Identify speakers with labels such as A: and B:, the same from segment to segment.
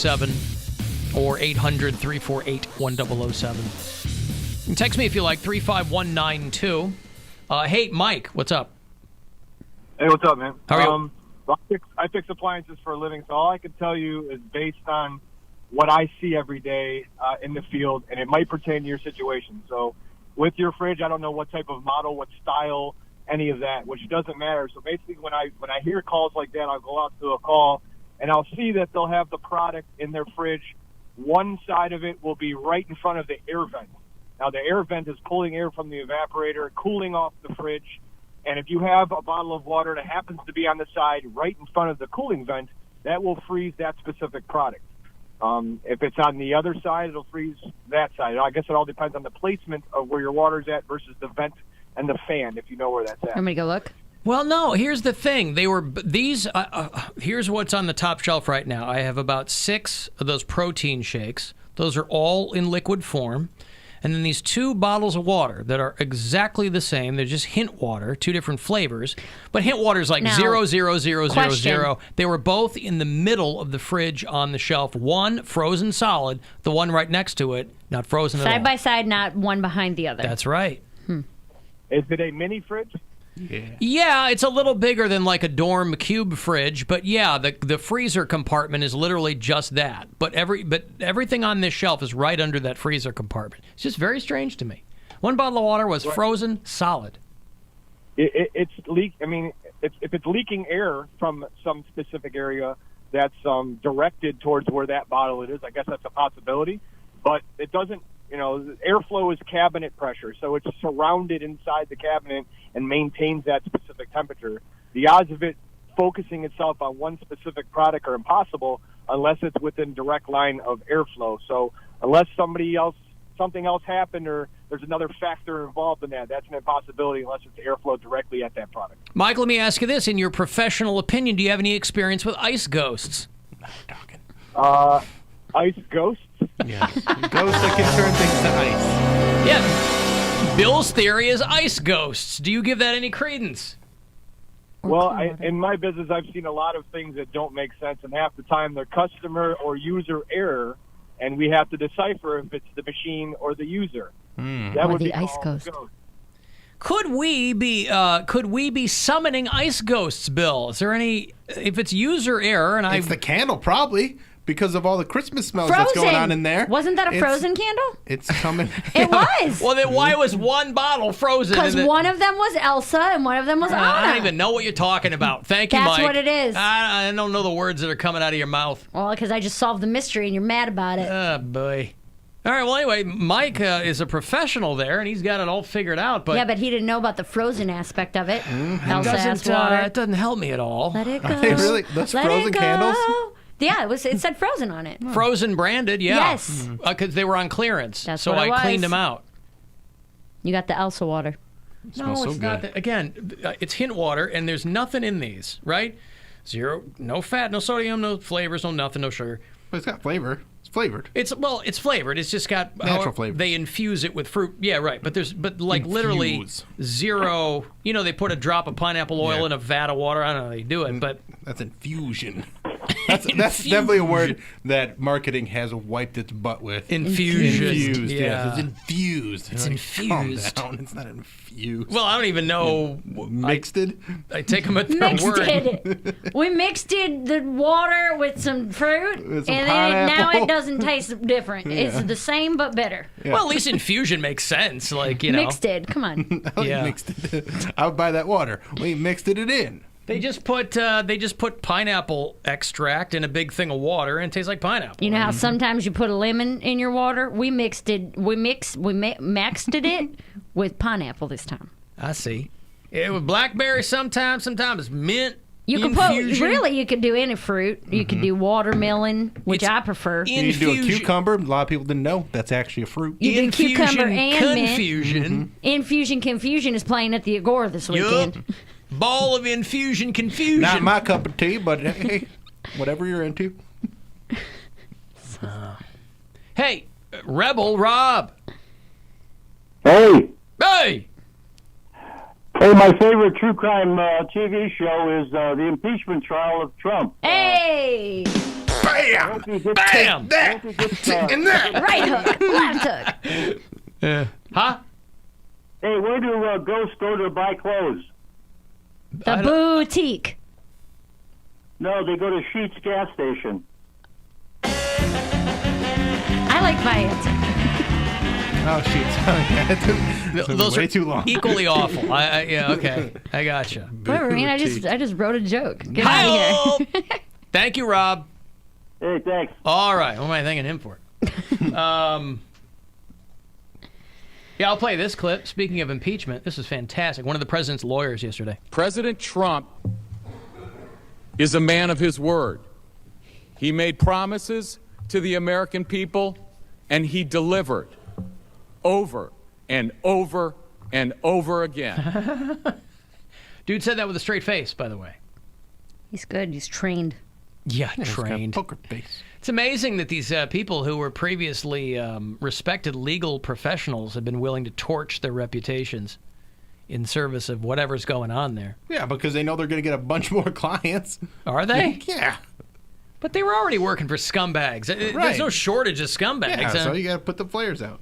A: 1007 or 800-348-1007. And text me if you like, 35192. Hey, Mike, what's up?
B: Hey, what's up, man?
A: How are you?
B: I fix appliances for a living, so all I can tell you is based on what I see every day in the field, and it might pertain to your situation. So with your fridge, I don't know what type of model, what style, any of that, which doesn't matter. So basically, when I hear calls like that, I'll go out to a call, and I'll see that they'll have the product in their fridge. One side of it will be right in front of the air vent. Now, the air vent is pulling air from the evaporator, cooling off the fridge. And if you have a bottle of water that happens to be on the side right in front of the cooling vent, that will freeze that specific product. If it's on the other side, it'll freeze that side. I guess it all depends on the placement of where your water's at versus the vent and the fan, if you know where that's at.
C: Want me to go look?
A: Well, no, here's the thing. Here's what's on the top shelf right now. I have about 6 of those protein shakes. Those are all in liquid form. And then these 2 bottles of water that are exactly the same. They're just hint water, 2 different flavors. But hint water is like
C: Now,
A: 00000. They were both in the middle of the fridge on the shelf. One frozen solid, the one right next to it not frozen at all.
C: Side by side, not one behind the other.
A: That's right.
B: Is it a mini fridge?
A: Yeah, it's a little bigger than like a dorm cube fridge, but yeah, the freezer compartment is literally just that. But everything on this shelf is right under that freezer compartment. It's just very strange to me. One bottle of water was frozen solid.
B: It's leak. I mean, if it's leaking air from some specific area that's directed towards where that bottle it is, I guess that's a possibility. But it doesn't. You know, airflow is cabinet pressure, so it's surrounded inside the cabinet and maintains that specific temperature. The odds of it focusing itself on one specific product are impossible unless it's within direct line of airflow. So unless something else happened or there's another factor involved in that, that's an impossibility unless it's airflow directly at that product.
A: Mike, let me ask you this. In your professional opinion, do you have any experience with ice ghosts?
B: Ice ghosts?
D: Yeah. Ghosts that can turn things to ice.
A: Yeah. Bill's theory is ice ghosts. Do you give that any credence?
B: Well, in my business, I've seen a lot of things that don't make sense, and half the time they're customer or user error, and we have to decipher if it's the machine or the user. That would
C: the
B: be
C: ice
B: called
C: ghost.
A: Could we be summoning ice ghosts, Bill? Is there any? If it's user error, and
D: It's the candle, probably. Because of all the Christmas smells that's going on in there.
C: Wasn't that a frozen candle?
D: It's coming.
C: It was.
A: Well, then why was one bottle frozen?
C: Because one of them was Elsa and one of them was Anna.
A: I don't even know what you're talking about. Thank you, Mike.
C: That's what it is.
A: I don't know the words that are coming out of your mouth.
C: Well, because I just solved the mystery and you're mad about it.
A: Oh, boy. All right, well, anyway, Mike is a professional there, and he's got it all figured out. But
C: yeah, but he didn't know about the frozen aspect of it. Elsa asked water.
A: It doesn't help me at all.
C: Let it go.
D: Are they really? Those
C: Let
D: frozen
C: it go.
D: candles?
C: Yeah, it said frozen on it.
A: Frozen branded, yeah.
C: Yes.
A: Because they were on clearance.
C: That's
A: so
C: what it
A: I
C: was.
A: cleaned them out.
C: You got the Elsa water.
A: No,
D: so
A: it's not.
D: good.
A: Again, it's hint water, and there's nothing in these, right? 0, no fat, no sodium, no flavors, no nothing, no sugar.
D: But it's got flavor. It's flavored.
A: It's flavored. It's just got
D: Natural flavors.
A: They infuse it with fruit. Yeah, right. But literally
D: Infuse.
A: 0. You know, they put a drop of pineapple oil in a vat of water. I don't know how they do it, but
D: That's infusion. That's definitely a word that marketing has wiped its butt with.
A: Infusion.
D: Infused,
A: Yeah.
D: yes. It's infused.
A: It's infused.
D: Calm down. It's not infused.
A: Well, I don't even know.
D: Mixed it?
A: I take them at their
C: Mixed
A: word.
C: it. We mixed it, the water with some fruit,
D: With some
C: and then now
D: pineapple.
C: it doesn't taste different. It's the same but better.
A: Well, at least infusion makes sense. Like, you know.
C: Mixed it. Come on.
A: Yeah.
D: Mixed it. I would buy that water. We mixed it in.
A: They just put pineapple extract in a big thing of water, and it tastes like pineapple.
C: You know how sometimes you put a lemon in your water? We maxed it with pineapple this time.
A: I see. It with blackberry sometimes it's mint.
C: You could you could do any fruit. You could do watermelon, which
A: It's
C: I prefer.
D: You can do a
A: Infusion.
D: cucumber. A lot of people didn't know that's actually a fruit.
C: You do cucumber and mint.
A: confusion.
C: Infusion Confusion is playing at the Agora this weekend.
A: Yup. Ball of infusion confusion.
D: Not my cup of tea, but hey, whatever you're into.
A: Hey, Rebel Rob.
E: Hey,
A: Hey.
E: my favorite true crime TV show is the impeachment trial of Trump.
C: Hey!
D: Bam!
A: Bam! Bam!
D: That and that.
C: Right hook, left hook.
A: Huh?
E: Hey, where do ghosts go to buy clothes?
C: The boutique.
E: No, they go to Sheetz gas station.
C: I like my answer.
D: Oh, shit.
A: Those
D: way
A: are
D: too long.
A: equally awful. Yeah, okay. I gotcha.
C: Whatever, man. I just wrote a joke. Get out of here.
A: Thank you, Rob.
E: Hey, thanks.
A: All right. What am I thanking him for? Yeah, I'll play this clip. Speaking of impeachment, this is fantastic. One of the president's lawyers yesterday.
F: President Trump is a man of his word. He made promises to the American people, and he delivered over and over and over again.
A: Dude said that with a straight face, by the way.
C: He's good. He's trained.
A: Yeah,
D: He's got a
A: trained.
D: poker face.
A: It's amazing that these people who were previously respected legal professionals have been willing to torch their reputations in service of whatever's going on there.
D: Yeah, because they know they're going to get a bunch more clients.
A: Are they?
D: Yeah.
A: But they were already working for scumbags. There's
D: Right.
A: no shortage of scumbags.
D: Yeah, so you got to put the flares out.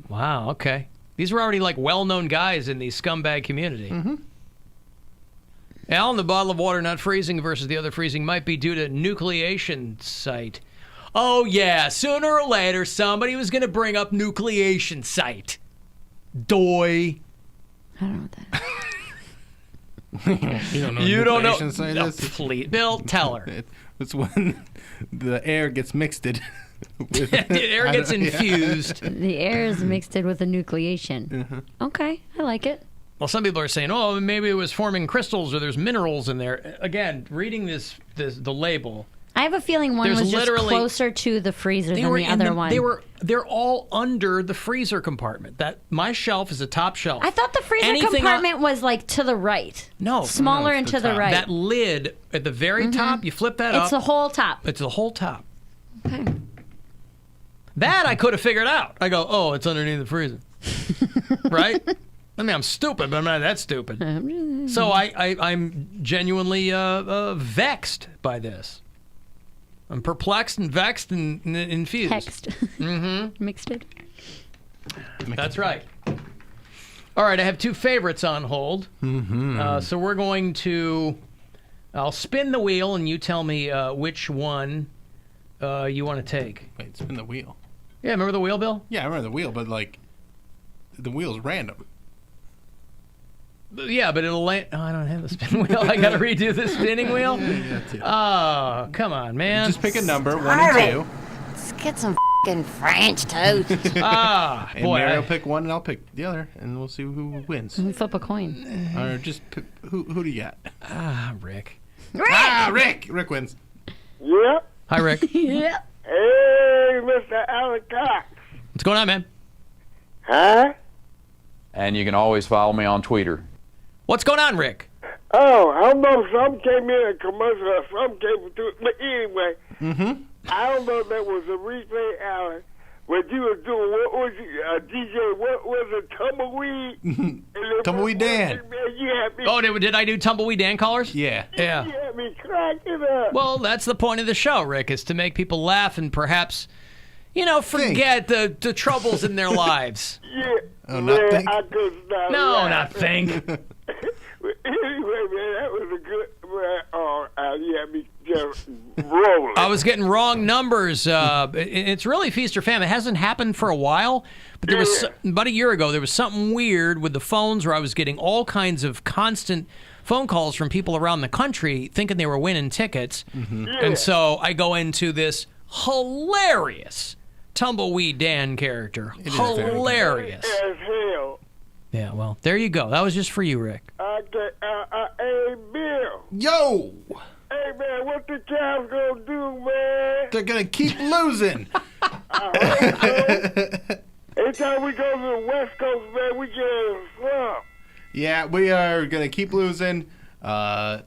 A: Wow, okay. These were already like well-known guys in the scumbag community. Mm-hmm. Alan, the bottle of water not freezing versus the other freezing might be due to nucleation site. Oh, yeah. Sooner or later, somebody was going to bring up nucleation site. Doy.
C: I don't know what that is.
D: You don't know.
A: You don't know.
D: nucleation site
A: No,
D: is?
A: please. Bill, tell her.
D: It's when the air gets mixed with
A: The air gets infused.
C: The air is mixed in with a nucleation. Okay, I like it.
A: Well, some people are saying, oh, maybe it was forming crystals or there's minerals in there. Again, reading the label.
C: I have a feeling one
A: There's
C: was just
A: literally-
C: closer to the freezer than the
A: in
C: other one.
A: They're all under the freezer compartment. That my shelf is a top shelf.
C: I thought the freezer
A: Anything
C: compartment was like to the right.
A: No.
C: Smaller
D: No,
C: and
D: it's
C: to
D: the
C: the
D: top.
C: right.
A: That lid at the very top, you flip that up.
C: It's the whole top.
A: It's the whole top.
C: Okay.
A: That I could have figured out. I go, oh, it's underneath the freezer. Right? I mean, I'm stupid, but I'm not that stupid. So I'm genuinely vexed by this. I'm perplexed and vexed and infused.
C: Text. Mixed it.
A: That's right. All right, I have two favorites on hold. So we're going to... I'll spin the wheel, and you tell me which one you want to take.
D: Wait, spin the wheel.
A: Yeah, remember the wheel, Bill?
D: Yeah, I remember the wheel, but like, the wheel's random.
A: Yeah, but it'll land... Oh, I don't have the spin wheel. I got to redo the spinning wheel? Oh, come on, man.
D: Just pick a number, 1 and 2.
C: Let's get some f***ing French toast.
A: And
D: And
A: boy,
D: Mary will pick one, and I'll pick the other, and we'll see who wins.
C: We flip a coin.
D: Or just pick, who do you got?
A: Rick.
C: Rick!
D: Rick! Rick wins.
G: Yep.
A: Hi, Rick.
C: Yeah.
G: Hey, Mr. Alan Cox.
A: What's going on, man?
G: Huh?
H: And you can always follow me on Twitter.
A: What's going on, Rick?
G: Oh, I don't know if some came in a commercial or some came through. But anyway, I don't know if that was a replay, Alan. What you was doing, what was you, DJ, what was it, Tumbleweed?
D: Tumbleweed Dan.
G: You had me,
A: Oh, did I do Tumbleweed Dan callers?
D: Yeah.
A: Yeah.
G: you had me cracking up.
A: Well, that's the point of the show, Rick, is to make people laugh and perhaps, forget the troubles in their lives.
G: Yeah.
D: Oh, not
G: man,
D: think?
G: I could not
A: No,
G: laugh.
A: not think.
G: Anyway, man, that was a good, man. Oh, you had me just rolling.
A: I was getting wrong numbers. It's really feast or famine. It hasn't happened for a while, but there was about a year ago. There was something weird with the phones where I was getting all kinds of constant phone calls from people around the country thinking they were winning tickets, and so I go into this hilarious Tumbleweed Dan character.
D: is very good.
A: Hilarious.
G: As hell.
A: Yeah, well, there you go. That was just for you, Rick.
G: Hey, Bill.
D: Yo!
G: Hey, man, what the Cavs gonna do, man?
D: They're going to keep losing.
G: Every time we go to the West Coast, man, we get a slump.
D: Yeah, we are going to keep losing. I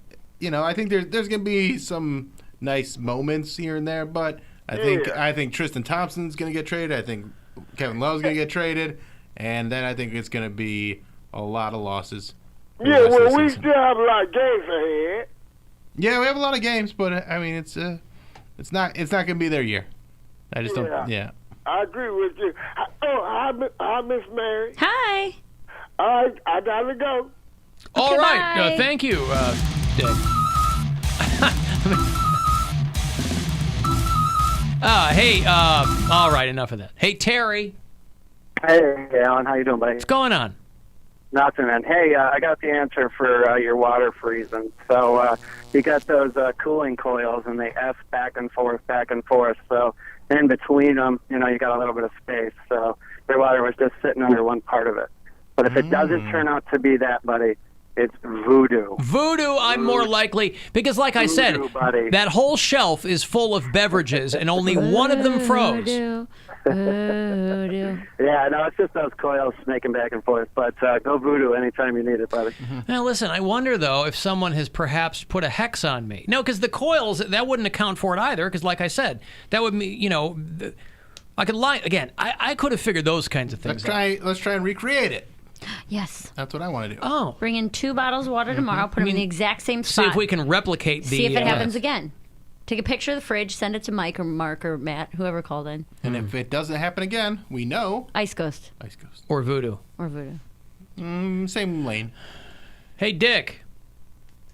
D: think there's going to be some nice moments here and there, but I think Tristan Thompson's going to get traded. I think Kevin Love's going to get traded, and then I think it's going to be a lot of losses. for the
G: Yeah,
D: rest of
G: well,
D: the
G: we
D: season.
G: still have a lot of games ahead.
D: Yeah, we have a lot of games, but I mean, it's It's not going to be their year. I just don't. Yeah.
G: I agree with you. Hi, Miss Mary.
C: Hi.
G: All right, I gotta go.
A: All right.
C: bye.
A: Thank you, Dick. Hey, all right, enough of that. Hey, Terry.
E: Hey, Alan, how you doing, buddy?
A: What's going on?
E: Nothing, man. Hey, I got the answer for your water freezing. So you got those cooling coils, and they F back and forth. So in between them, you got a little bit of space. So your water was just sitting under one part of it. But if it doesn't turn out to be that, buddy, it's voodoo.
A: Voodoo, I'm more likely, because like I said,
E: buddy.
A: that whole shelf is full of beverages, and only one of them froze.
C: Voodoo. Voodoo.
E: Yeah, no, it's just those coils snaking back and forth. But go voodoo anytime you need it, buddy.
A: Now, listen, I wonder, though, if someone has perhaps put a hex on me. No, because the coils, that wouldn't account for it either, because like I said, that would mean, I could lie. Again, I could have figured those kinds of things out.
D: Let's try and recreate it.
C: Yes.
D: That's what I want to do.
A: Oh.
C: Bring in 2 bottles of water tomorrow. Put them in the exact same spot.
A: See if we can replicate the...
C: See if it happens again. Take a picture of the fridge, send it to Mike or Mark or Matt, whoever called in.
D: And if it doesn't happen again, we know.
C: Ice Ghost.
A: Or voodoo.
C: Or voodoo.
D: Same lane.
A: Hey, Dick.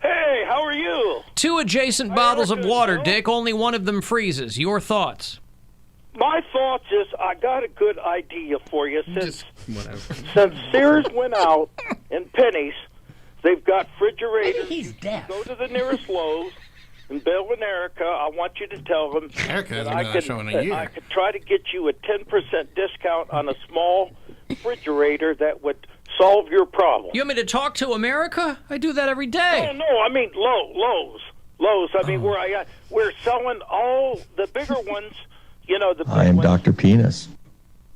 I: Hey, how are you?
A: 2 adjacent bottles of water, Dick. Only one of them freezes. Your thoughts?
I: My thoughts is I got a good idea for you. Since
D: Whatever.
I: Sears went out and Penny's, they've got refrigerators.
C: He's deaf.
I: Go to the nearest Lowe's, and Bill and Erica, I want you to tell them
D: Erica hasn't
I: that
D: been on that show in a year.
I: I could try to get you a 10% discount on a small refrigerator that would solve your problem.
A: You want me to talk to America? I do that every day.
I: No, I mean Lowe's. I mean, we're selling all the bigger ones. The
J: I am Dr. Penis.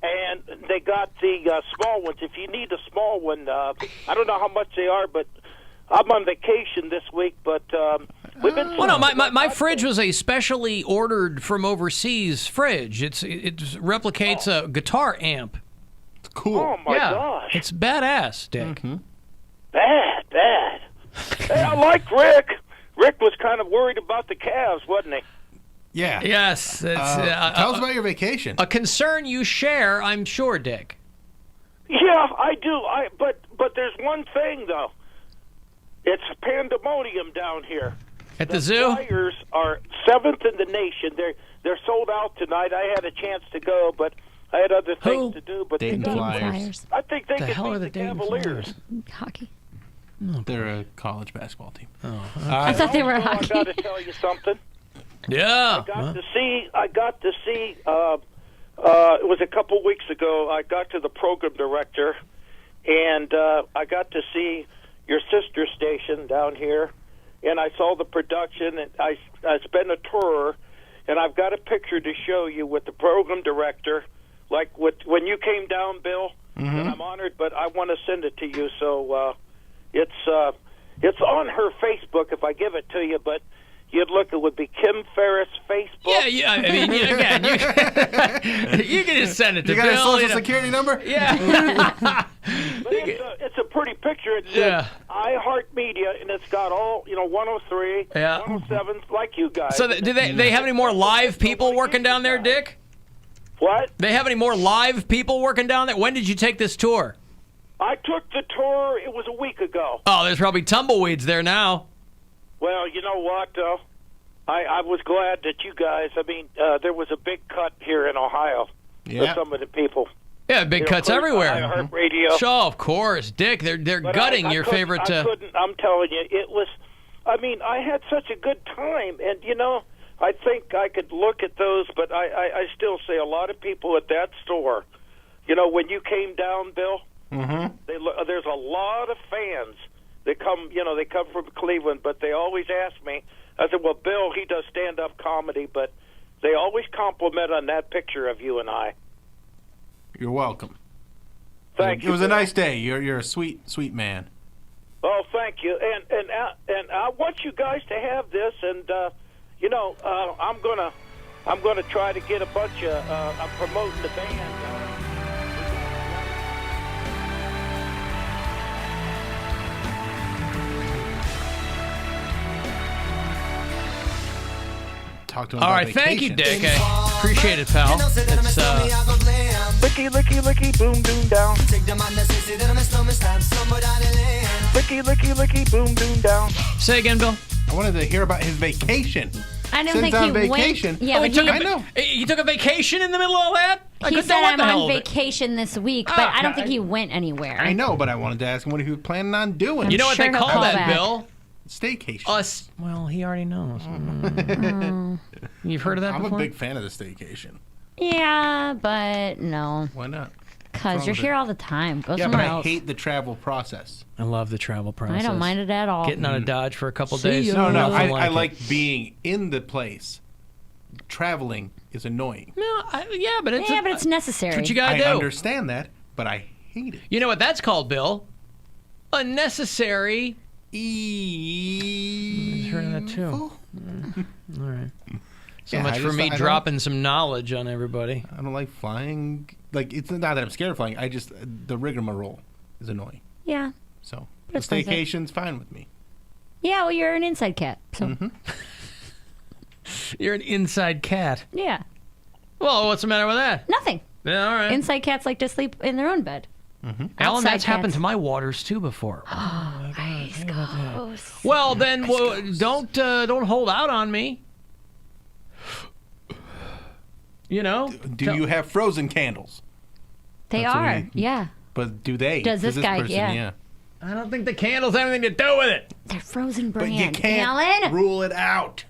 I: And they got the small ones. If you need a small one, I don't know how much they are, but I'm on vacation this week. But we've been.
A: Well, no, my fridge was a specially ordered from overseas fridge. It replicates a guitar amp.
D: It's cool.
I: Oh my gosh!
A: It's badass, Dick.
D: Mm-hmm.
I: Bad. Hey, I like Rick. Rick was kind of worried about the Cavs, wasn't he?
D: Yeah.
A: Yes.
D: Tell us about your vacation.
A: A concern you share, I'm sure, Dick.
I: Yeah, I do. But there's one thing though. It's pandemonium down here.
A: At the zoo?
I: The Flyers are 7th in the nation. They're sold out tonight. I had a chance to go, but I had other things to do. But
D: Dayton
I: they got,
D: Flyers.
I: I think they
A: The hell are
I: could
A: the
I: beat the
A: Dayton
I: Cavaliers.
C: Hockey.
D: They're a college basketball team.
C: I thought they were
I: Also,
C: hockey.
I: I got to tell you something.
A: Yeah.
I: I got to see. It was a couple weeks ago. I got to the program director, and I got to see your sister station down here, and I saw the production, and I spent a tour, and I've got a picture to show you with the program director, like when you came down, Bill. And I'm honored, but I want to send it to you. So it's on her Facebook if I give it to you, but. You'd look, it would be Kim Ferris' Facebook.
A: Yeah. I mean, again, you can just send it to
D: You got
A: Bill.
D: a social security number?
A: Yeah.
I: But it's a pretty picture. It says iHeartMedia, and it's got all 103, 107, like you guys.
A: So do they have any more live people working down there, Dick?
I: What?
A: They have any more live people working down there? When did you take this tour?
I: I took the tour. It was a week ago.
A: Oh, there's probably tumbleweeds there now.
I: Well, you know what, though? I was glad that you guys, there was a big cut here in Ohio for some of the people.
A: Yeah, big cuts everywhere.
I: iHeartRadio.
A: Sure, of course. Dick, they're gutting your favorite...
I: I'm telling you, it was... I had such a good time, and, I think I could look at those, but I still say a lot of people at that store, when you came down, Bill, there's a lot of fans. They come from Cleveland, but they always ask me. I said, well, Bill, he does stand-up comedy, but they always compliment on that picture of you and I.
D: You're welcome.
I: Thank you.
D: It was a nice day. You're a sweet man.
I: Oh, thank you. And I want you guys to have this, and I'm gonna try to get a bunch of I'm promoting the band.
D: talk to him
A: All
D: about
A: right, thank you,
D: vacation.
A: Dick. I appreciate it, pal. It's,
I: Licky, licky, licky, boom, doom, down. Licky, licky, licky, boom, doom, down.
A: say again, Bill.
D: I wanted to hear about his vacation.
C: I don't
D: Since
C: think
D: on
C: he
D: vacation.
C: went. Yeah,
A: Oh,
C: but
A: I know. He took a vacation in the middle of all that? I
C: he
A: couldn't
C: said
A: know what
C: I'm
A: the hell
C: on
A: of it.
C: vacation this week, but I don't think he went anywhere.
D: I know, but I wanted to ask him what he was planning on doing.
A: You know what
C: sure
A: they
C: he'll
A: call
C: call
A: that,
C: back.
A: Bill?
D: Staycation.
A: Us. Well, he already knows. You've heard of that
D: I'm
A: before?
D: a big fan of the staycation.
C: Yeah, but no.
D: Why not?
C: Because you're here all the time. Go
D: Yeah, but
C: somewhere
D: I
C: else.
D: hate the travel process.
A: I love the travel process.
C: I don't mind it at all.
A: Getting out of Dodge for a couple
C: See
A: days.
C: ya.
D: No,
A: nothing
D: I
A: it.
D: like being in the place. Traveling is annoying.
A: No, yeah, but it's
C: Yeah, but it's necessary.
A: That's what you gotta
D: I
A: do.
D: understand that, but I hate it.
A: You know what that's called, Bill? Unnecessary.
D: I've
A: heard of that too. All right. So
D: Yeah,
A: much
D: I
A: for
D: just-
A: me
D: I don't-
A: dropping some knowledge on everybody.
D: I don't like flying. Like, it's not that I'm scared of flying. I just, the rigmarole is annoying.
C: Yeah.
D: So, the
C: That's fine,
D: staycation's fine with me.
C: Yeah, well, you're an inside cat. So,
A: You're an inside cat.
C: yeah.
A: Well, what's the matter with that?
C: Nothing.
A: Yeah, all right.
C: Inside cats like to sleep in their own bed.
A: Alan,
C: Outside
A: that's happened
C: cats.
A: to my waters too before.
C: Ice Ghost.
A: Well, then don't hold out on me. You know?
D: Do you have frozen candles?
C: They
D: That's what
C: are.
D: we-
C: Yeah.
D: But do they?
C: Does this guy,
D: person,
C: yeah.
A: I don't think the candles have anything to do with it.
C: They're frozen
D: But
C: brand.
D: you can't
C: Alan?
D: rule it out.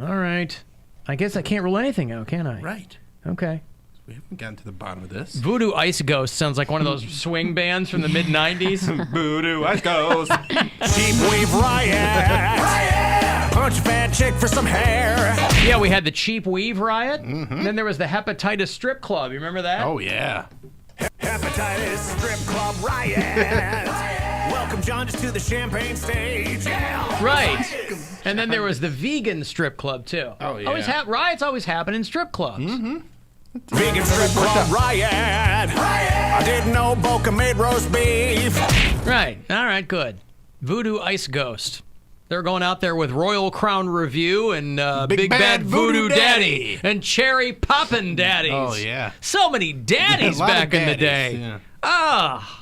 A: All right. I guess I can't rule anything out, can I?
D: Right.
A: Okay.
D: We haven't gotten to the bottom of this.
A: Voodoo Ice Ghost sounds like one of those swing bands from the mid-90s.
D: Voodoo Ice Ghost.
J: Cheap Weave Riot. Punch a fat chick for some hair.
A: Yeah, we had the Cheap Weave Riot. And then there was the Hepatitis Strip Club. You remember that?
D: Oh, yeah.
J: Hepatitis Strip Club Riot. Welcome, John, just to the champagne stage. Yeah.
A: Right. And then there was the Vegan Strip Club, too.
D: Oh, yeah.
A: Riots always happen in strip clubs.
J: Vegan Strip Club Riot. I didn't know Boca made roast beef.
A: Right. All right, good. Voodoo Ice Ghost. They're going out there with Royal Crown Review and Big Bad Voodoo Daddy and Cherry Poppin' Daddies.
D: Oh, yeah.
A: So many daddies
D: A lot of
A: back in the
D: daddies,
A: day.
D: yeah.
A: Ah.